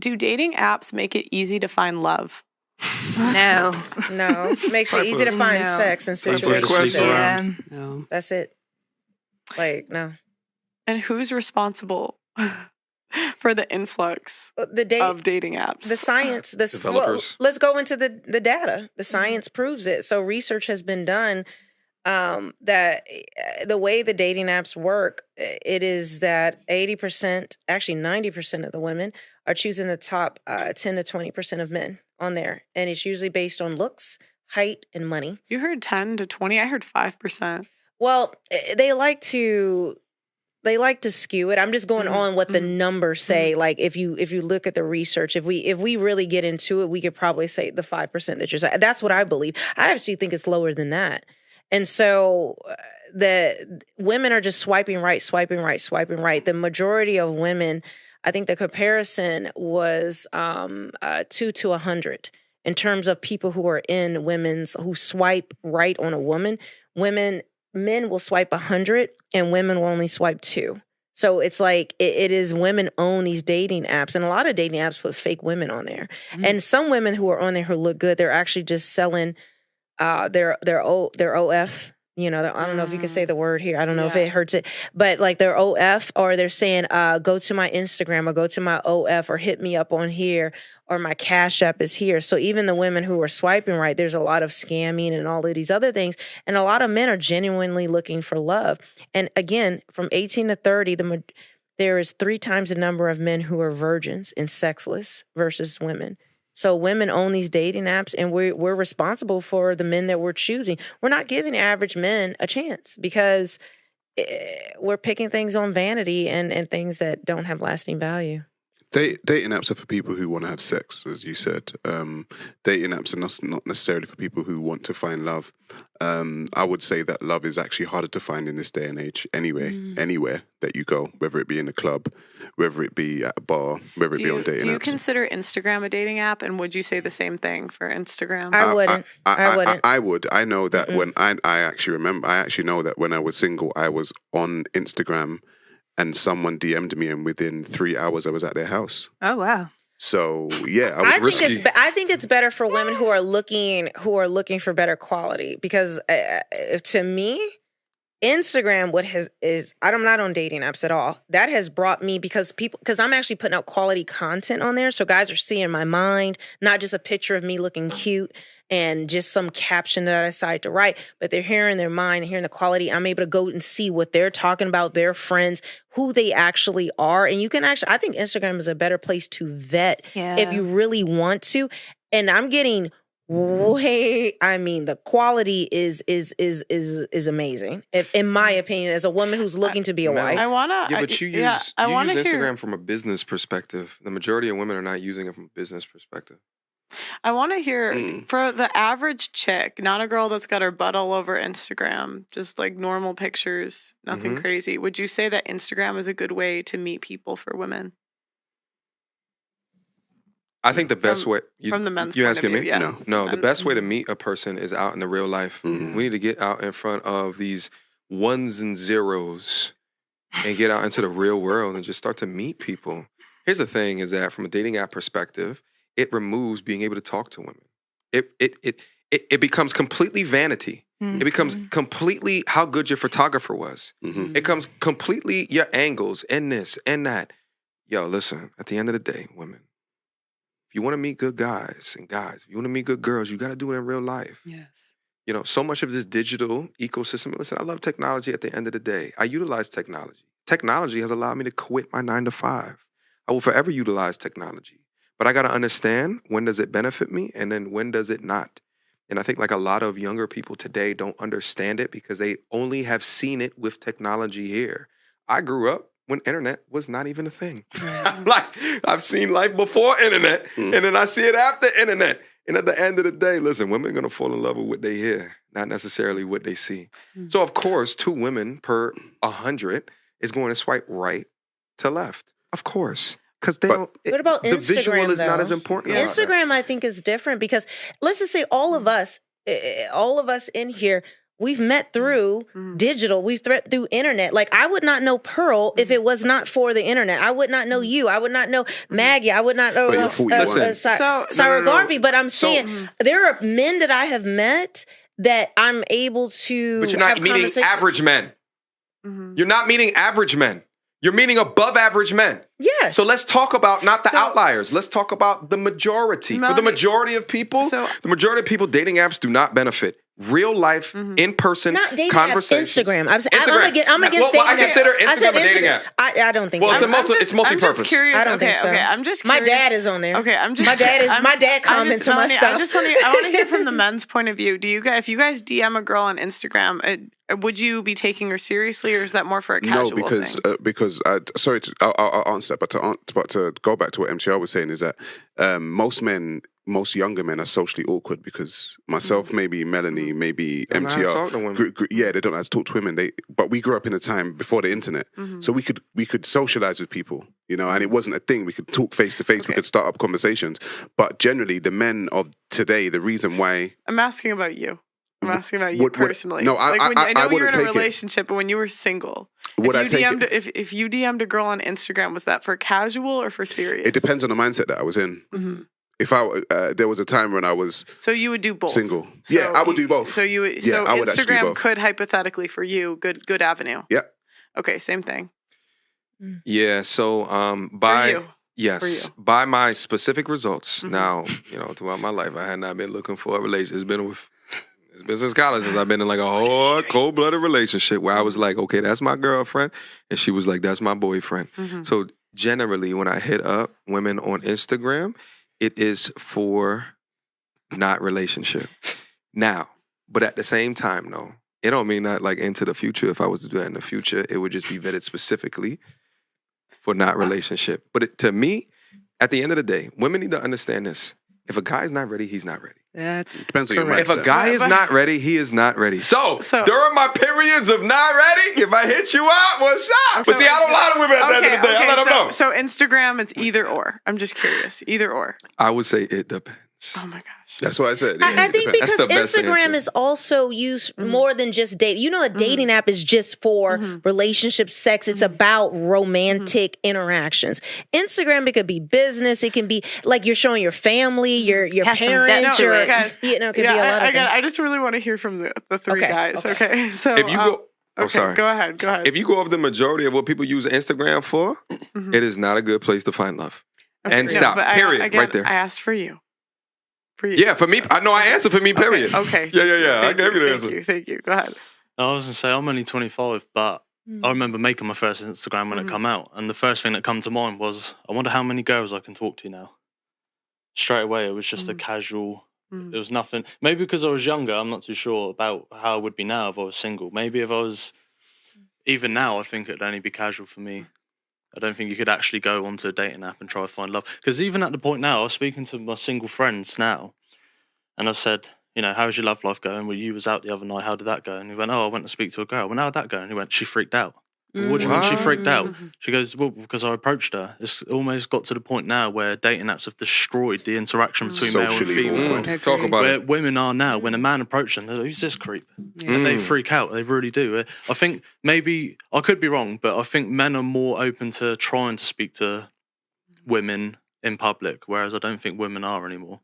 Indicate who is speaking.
Speaker 1: do dating apps make it easy to find love?
Speaker 2: No.
Speaker 3: Makes it easy to find sex and situations.
Speaker 4: Yeah.
Speaker 5: No.
Speaker 3: That's it. Like, no.
Speaker 1: And who's responsible for the influx of dating apps?
Speaker 3: The science,
Speaker 4: Developers.
Speaker 3: let's go into the data. The science proves it. So research has been done that the way the dating apps work, it is that 80%, actually 90% of the women are choosing the top 10 to 20% of men on there. And it's usually based on looks, height, and money.
Speaker 1: You heard 10 to 20. I heard 5%.
Speaker 3: Well, they like to skew it. I'm just going on what the numbers say. Like if you look at the research, if we really get into it, we could probably say the 5% that you're saying. That's what I believe. I actually think it's lower than that. And so the women are just swiping right. The majority of women, I think the comparison was 2 to 100 in terms of people who are in who swipe right on a woman. Men will swipe 100 and women will only swipe 2. So it's like it is women own these dating apps, and a lot of dating apps put fake women on there. And some women who are on there who look good, they're actually just selling their OF. You know, I don't know if you can say the word here. I don't know if it hurts it, but like their OF, or they're saying, go to my Instagram or go to my OF or hit me up on here, or my Cash App is here. So even the women who are swiping right, there's a lot of scamming and all of these other things. And a lot of men are genuinely looking for love. And again, from 18 to 30, there is 3 times the number of men who are virgins and sexless versus women. So women own these dating apps, and we're responsible for the men that we're choosing. We're not giving average men a chance because we're picking things on vanity and things that don't have lasting value.
Speaker 6: Dating apps are for people who want to have sex, as you said. Dating apps are not necessarily for people who want to find love. I would say that love is actually harder to find in this day and age anywhere that you go, whether it be in a club, whether it be at a bar, whether it be on dating apps.
Speaker 1: Do you consider Instagram a dating app, and would you say the same thing for Instagram?
Speaker 3: I wouldn't.
Speaker 6: I would. I know that when I actually know that when I was single, I was on Instagram and someone DM'd me, and within 3 hours I was at their house.
Speaker 2: Oh, wow.
Speaker 6: So yeah, I was risky.
Speaker 3: I think it's better for women who are looking for better quality, because to me, Instagram I'm not on dating apps at all. That has brought me, because I'm actually putting out quality content on there. So guys are seeing my mind, not just a picture of me looking cute and just some caption that I decide to write, but they're hearing their mind, hearing the quality. I'm able to go and see what they're talking about, their friends, who they actually are. And you can I think Instagram is a better place to vet if you really want to. And I'm getting the quality is amazing, in my opinion, as a woman who's looking to be a wife.
Speaker 4: But you use Instagram from a business perspective. The majority of women are not using it from a business perspective.
Speaker 1: I want to hear, for the average chick, not a girl that's got her butt all over Instagram, just like normal pictures, nothing crazy. Would you say that Instagram is a good way to meet people for women?
Speaker 4: I think the best way...
Speaker 1: From the men's
Speaker 4: you
Speaker 1: point
Speaker 4: asking
Speaker 1: of view,
Speaker 4: me? No. The best way to meet a person is out in the real life. We need to get out in front of these ones and zeros and get out into the real world and just start to meet people. Here's the thing, is that from a dating app perspective, it removes being able to talk to women. It becomes completely vanity. It becomes completely how good your photographer was. It becomes completely your angles and this and that. Yo, listen, at the end of the day, women, if you want to meet good guys, if you want to meet good girls, you got to do it in real life.
Speaker 5: Yes.
Speaker 4: You know, so much of this digital ecosystem, listen, I love technology at the end of the day. I utilize technology. Technology has allowed me to quit my 9 to 5. I will forever utilize technology. But I got to understand, when does it benefit me, and then when does it not? And I think like a lot of younger people today don't understand it because they only have seen it with technology here. I grew up when internet was not even a thing. I've seen life before internet, and then I see it after internet. And at the end of the day, listen, women are going to fall in love with what they hear, not necessarily what they see. So of course, 2 women per 100 is going to swipe right to left. Of course. Because
Speaker 3: what about Instagram,
Speaker 4: the visual is not as important.
Speaker 3: Instagram, I think, is different because let's just say all of us in here We've met through digital. We've met through internet. Like, I would not know Pearl if it was not for the internet. I would not know you. I would not know Maggie. I would not know Sarah Garvey. But I'm saying there are men that I have met that I'm able to.
Speaker 4: But you're not meeting average men. You're not meeting average men. You're meeting above average men.
Speaker 3: Yes.
Speaker 4: So let's talk about not the outliers. Let's talk about the majority. For the majority of people, dating apps do not benefit. Real life, in person conversations.
Speaker 3: Instagram. I'm against dating.
Speaker 4: I consider Instagram a dating app.
Speaker 3: I don't think.
Speaker 4: Well, it's multi-purpose.
Speaker 1: I'm just curious.
Speaker 3: I don't think so.
Speaker 1: Okay, I'm just curious.
Speaker 3: My dad is on there.
Speaker 1: Okay,
Speaker 3: my dad comments on my stuff.
Speaker 1: I want to hear from the men's point of view. Do you guys, if you guys DM a girl on Instagram, would you be taking her seriously, or is that more for a casual thing?
Speaker 6: No, because I'll answer that, but to go back to what MTR was saying is that most younger men are socially awkward because myself, maybe Melanie, maybe
Speaker 4: MTR. They
Speaker 6: don't know how to talk to women. But we grew up in a time before the internet, so we could socialize with people, and it wasn't a thing. We could talk face to face. We could start up conversations. But generally, the men of today, the reason why
Speaker 1: I'm asking about you. I'm asking about you personally.
Speaker 6: No,
Speaker 1: I know you're in a relationship, but when you were single, if you DM'd a girl on Instagram, was that for casual or for serious?
Speaker 6: It depends on the mindset that I was in. If there was a time when I was
Speaker 1: you would do both
Speaker 6: single. I would do both.
Speaker 1: So Instagram could hypothetically for you good avenue.
Speaker 6: Yeah.
Speaker 1: Okay, same thing.
Speaker 4: Yeah. So by my specific results. Now, throughout my life, I had not been looking for a relationship. It's been since college since I've been in like a hard, cold-blooded relationship where I was like, okay, that's my girlfriend, and she was like, that's my boyfriend. So generally, when I hit up women on Instagram, it is for not relationship. Now, but at the same time, no, it don't mean that like into the future. If I was to do that in the future, it would just be vetted specifically for not relationship. But to me, at the end of the day, women need to understand this. If a guy's not ready, he's not ready.
Speaker 6: Depends on your mindset.
Speaker 4: If a guy is not ready, he is not ready. So during my periods of not ready, if I hit you up, what's up? But see, I don't lie to women at the end of the day. I let them know.
Speaker 1: So Instagram, it's either or. I'm just curious. Either or.
Speaker 4: I would say it depends.
Speaker 1: Oh my gosh.
Speaker 6: That's what I said. Yeah,
Speaker 3: I think because Instagram is also used more than just date. A dating app is just for relationships, sex. It's about romantic interactions. Instagram, it could be business. It can be like you're showing your family, your parents. It could be a lot of things.
Speaker 1: I just really want to hear from the three guys. Okay. So
Speaker 4: if you go.
Speaker 1: sorry. Go ahead.
Speaker 4: If you go off the majority of what people use Instagram for, it is not a good place to find love. Okay. And stop. Period. Right there.
Speaker 1: I asked for you.
Speaker 4: Yeah, for me, I know I answered for me, period.
Speaker 1: Okay.
Speaker 4: Yeah. I gave you the answer.
Speaker 1: Thank you. Go ahead.
Speaker 2: I was going to say, I'm only 25, but I remember making my first Instagram when it come out. And the first thing that come to mind was, I wonder how many girls I can talk to now. Straight away, it was just a casual, it was nothing. Maybe because I was younger, I'm not too sure about how I would be now if I was single. Maybe if I was, even now, I think it'd only be casual for me. I don't think you could actually go onto a dating app and try to find love. Because even at the point now, I was speaking to my single friends now, and I've said, how's your love life going? Well, you was out the other night, how did that go? And he went, I went to speak to a girl. Well, how'd that go? And he went, she freaked out. Well, what do you mean she freaked out? She goes, well, because I approached her. It's almost got to the point now where dating apps have destroyed the interaction between male and female.
Speaker 4: Talk about
Speaker 2: where
Speaker 4: it.
Speaker 2: Women are now, when a man approaches them, they're like, who's this creep? And they freak out. They really do. I think maybe, I could be wrong, but I think men are more open to trying to speak to women in public, whereas I don't think women are anymore.